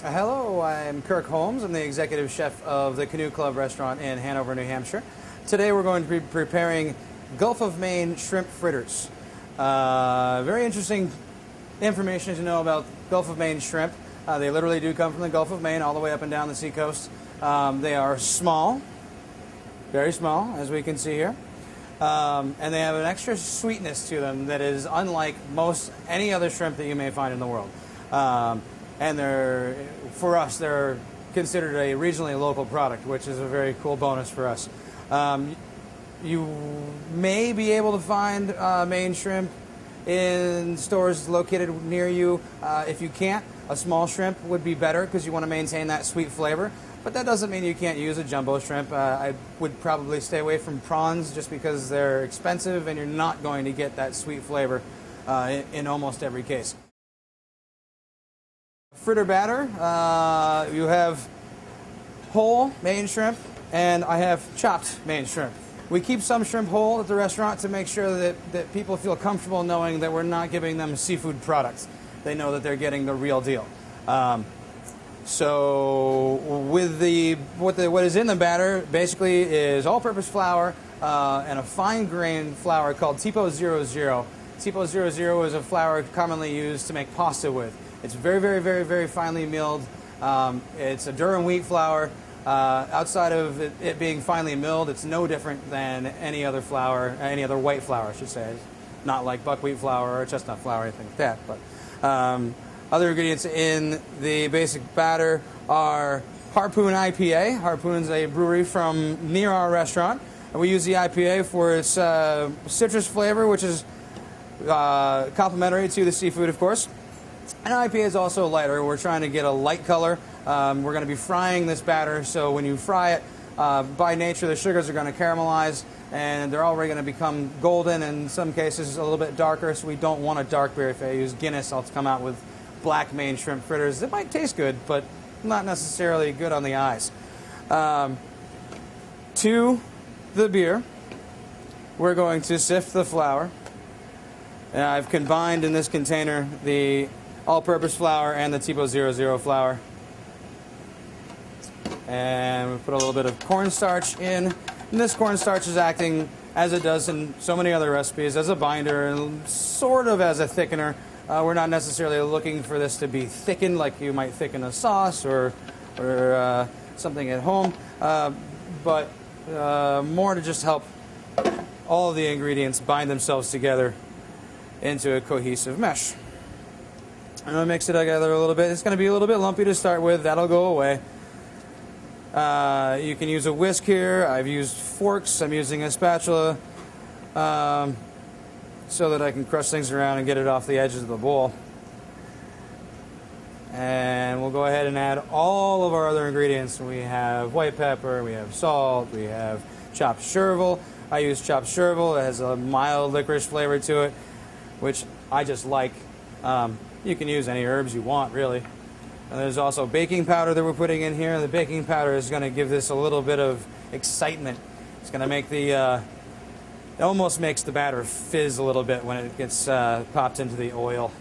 Hello, I'm Kirk Holmes. I'm the executive chef of the Canoe Club restaurant in Hanover, New Hampshire. Today we're going to be preparing Gulf of Maine shrimp fritters. Very interesting information to know about Gulf of Maine shrimp. They literally do come from the Gulf of Maine all the way up and down the seacoast. They are small, very small, as we can see here. And they have an extra sweetness to them that is unlike most any other shrimp that you may find in the world. And for us, they're considered a regionally local product, which is a very cool bonus for us. You may be able to find Maine shrimp in stores located near you. If you can't, a small shrimp would be better because you want to maintain that sweet flavor. But that doesn't mean you can't use a jumbo shrimp. I would probably stay away from prawns just because they're expensive and you're not going to get that sweet flavor in almost every case. Fritter batter, you have whole Maine shrimp, and I have chopped Maine shrimp. We keep some shrimp whole at the restaurant to make sure that people feel comfortable knowing that we're not giving them seafood products. They know that they're getting the real deal. So with what is in the batter basically is all-purpose flour and a fine grain flour called Tipo 00. Tipo 00 is a flour commonly used to make pasta with. It's very, very, very, very finely milled. It's a durum wheat flour. Outside of it being finely milled, it's no different than any other flour, any other white flour, I should say. It's not like buckwheat flour or chestnut flour or anything like that. But other ingredients in the basic batter are Harpoon IPA. Harpoon's a brewery from near our restaurant. And we use the IPA for its citrus flavor, which is complementary to the seafood, of course. And IPA is also lighter. We're trying to get a light color. We're going to be frying this batter, so when you fry it, by nature the sugars are going to caramelize, and they're already going to become golden, in some cases a little bit darker, so we don't want a dark beer. If I use Guinness, I'll come out with black Maine shrimp fritters. It might taste good, but not necessarily good on the eyes. To the beer, we're going to sift the flour. And I've combined in this container the all-purpose flour and the Tipo 00 flour. And we put a little bit of cornstarch in. And this cornstarch is acting, as it does in so many other recipes, as a binder and sort of as a thickener. We're not necessarily looking for this to be thickened like you might thicken a sauce or something at home, but more to just help all of the ingredients bind themselves together into a cohesive mesh. I'm going to mix it together a little bit. It's going to be a little bit lumpy to start with. That'll go away. You can use a whisk here. I've used forks. I'm using a spatula so that I can crush things around and get it off the edges of the bowl. And we'll go ahead and add all of our other ingredients. We have white pepper, we have salt, we have chopped chervil. I use chopped chervil. It has a mild licorice flavor to it, which I just like. You can use any herbs you want, really. And there's also baking powder that we're putting in here. The baking powder is going to give this a little bit of excitement. It's going to make it almost makes the batter fizz a little bit when it gets popped into the oil.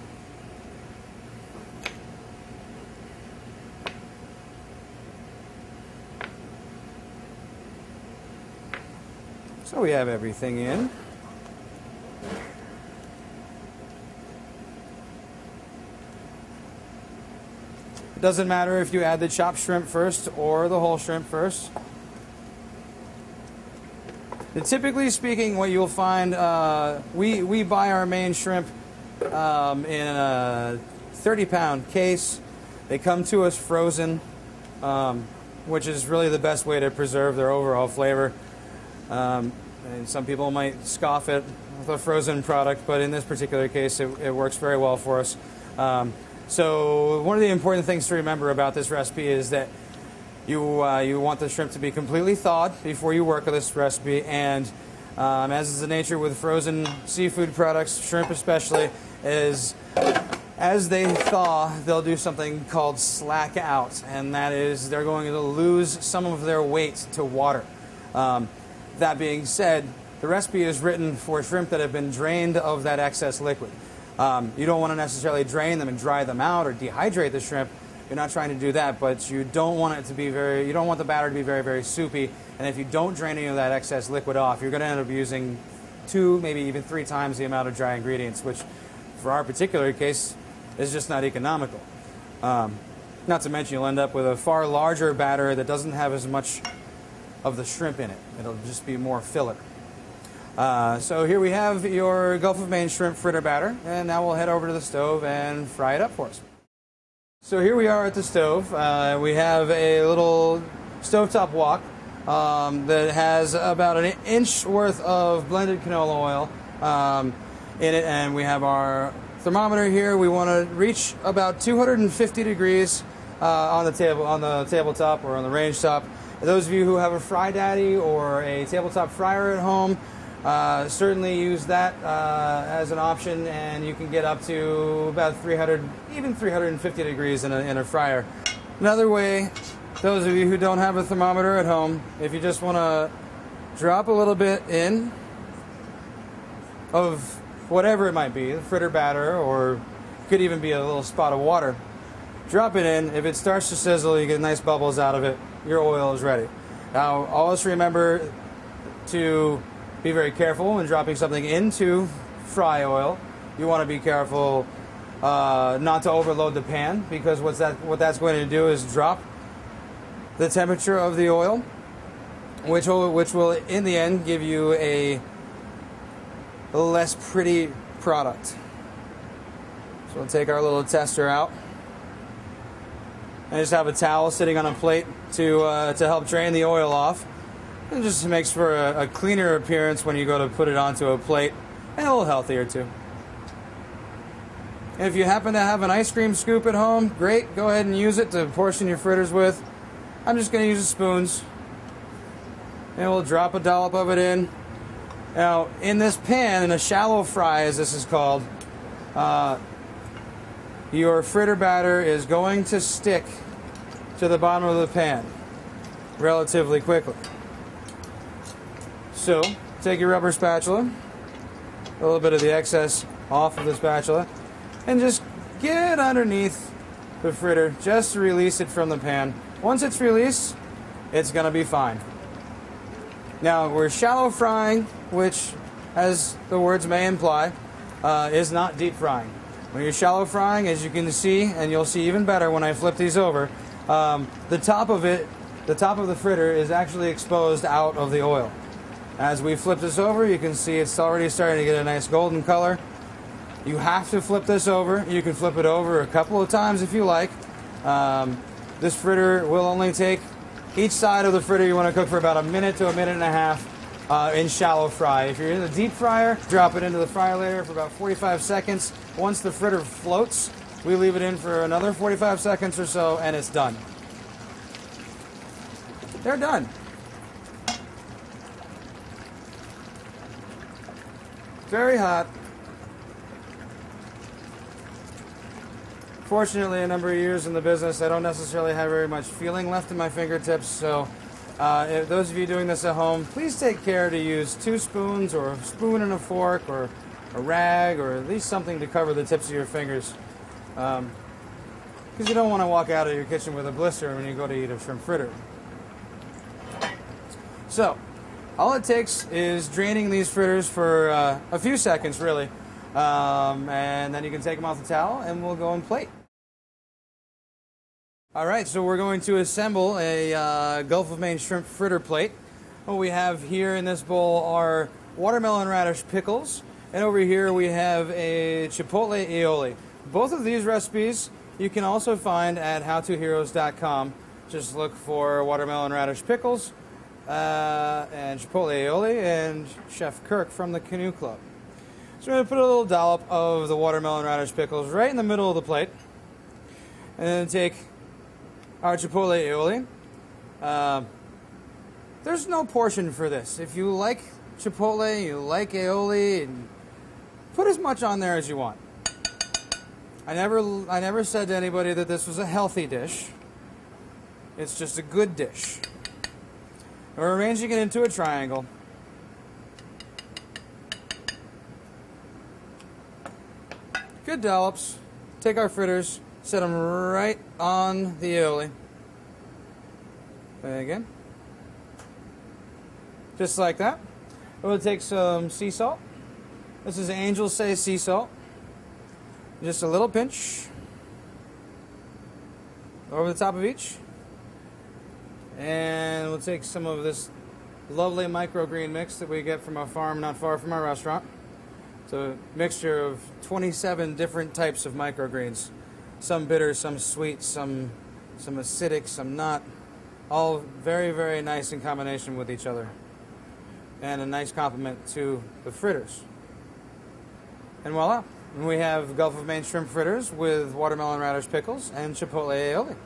So we have everything in. It doesn't matter if you add the chopped shrimp first or the whole shrimp first. And typically speaking, what you'll find, we buy our Maine shrimp in a 30-pound case. They come to us frozen, which is really the best way to preserve their overall flavor. And some people might scoff at the frozen product, but in this particular case, it works very well for us. So one of the important things to remember about this recipe is that you want the shrimp to be completely thawed before you work with this recipe, and as is the nature with frozen seafood products, shrimp especially, is as they thaw, they'll do something called slack out, and that is they're going to lose some of their weight to water. That being said, the recipe is written for shrimp that have been drained of that excess liquid. You don't want to necessarily drain them and dry them out or dehydrate the shrimp. You're not trying to do that, but you don't want it to be you don't want the batter to be very, very soupy. And if you don't drain any of that excess liquid off, you're going to end up using 2, maybe even 3 times the amount of dry ingredients, which for our particular case is just not economical. Not to mention you'll end up with a far larger batter that doesn't have as much of the shrimp in it. It'll just be more filler. So here we have your Gulf of Maine shrimp fritter batter, and now we'll head over to the stove and fry it up for us. So here we are at the stove. We have a little stovetop wok that has about an inch worth of blended canola oil in it, and we have our thermometer here. We want to reach about 250 degrees on the tabletop or on the range top. Those of you who have a Fry Daddy or a tabletop fryer at home, certainly use that as an option, and you can get up to about 300, even 350 degrees in a fryer. Another way, those of you who don't have a thermometer at home, if you just want to drop a little bit in of whatever it might be, the fritter batter, or could even be a little spot of water, drop it in. If it starts to sizzle, you get nice bubbles out of it, your oil is ready. Now, always remember to be very careful when dropping something into fry oil. You want to be careful not to overload the pan, because what that's going to do is drop the temperature of the oil, which will in the end give you a less pretty product. So we'll take our little tester out and just have a towel sitting on a plate to help drain the oil off. It just makes for a cleaner appearance when you go to put it onto a plate, and a little healthier too. And if you happen to have an ice cream scoop at home, great, go ahead and use it to portion your fritters with. I'm just going to use the spoons, and we'll drop a dollop of it in. Now, in this pan, in a shallow fry, as this is called, your fritter batter is going to stick to the bottom of the pan relatively quickly. So, take your rubber spatula, a little bit of the excess off of the spatula, and just get underneath the fritter just to release it from the pan. Once it's released, it's going to be fine. Now, we're shallow frying, which, as the words may imply, is not deep frying. When you're shallow frying, as you can see, and you'll see even better when I flip these over, the top of the fritter is actually exposed out of the oil. As we flip this over, you can see it's already starting to get a nice golden color. You have to flip this over. You can flip it over a couple of times if you like. This fritter will only take each side of the fritter you want to cook for about a minute to a minute and a half in shallow fry. If you're in the deep fryer, drop it into the fryer later for about 45 seconds. Once the fritter floats, we leave it in for another 45 seconds or so, and it's done. They're done. Very hot. Fortunately, a number of years in the business, I don't necessarily have very much feeling left in my fingertips, so if those of you doing this at home, please take care to use 2 spoons or a spoon and a fork or a rag or at least something to cover the tips of your fingers, because you don't want to walk out of your kitchen with a blister when you go to eat a shrimp fritter. So, all it takes is draining these fritters for a few seconds, really, and then you can take them off the towel and we'll go and plate. All right, so we're going to assemble a Gulf of Maine shrimp fritter plate. What we have here in this bowl are watermelon radish pickles, and over here we have a Chipotle Aioli. Both of these recipes you can also find at howtoheroes.com. Just look for watermelon radish pickles and Chipotle Aioli and Chef Kirk from the Canoe Club. So we're going to put a little dollop of the watermelon radish pickles right in the middle of the plate, and then take our Chipotle Aioli. There's no portion for this. If you like Chipotle, you like aioli, and put as much on there as you want. I never said to anybody that this was a healthy dish. It's just a good dish. We're arranging it into a triangle. Good dollops. Take our fritters, Set them right on the aioli. And again. Just like that. We'll take some sea salt. This is Angel Say sea salt. Just a little pinch over the top of each. And we'll take some of this lovely microgreen mix that we get from a farm not far from our restaurant. It's a mixture of 27 different types of microgreens. Some bitter, some sweet, some acidic, some not. All very, very nice in combination with each other. And a nice complement to the fritters. And voila, we have Gulf of Maine shrimp fritters with watermelon radish pickles and Chipotle Aioli.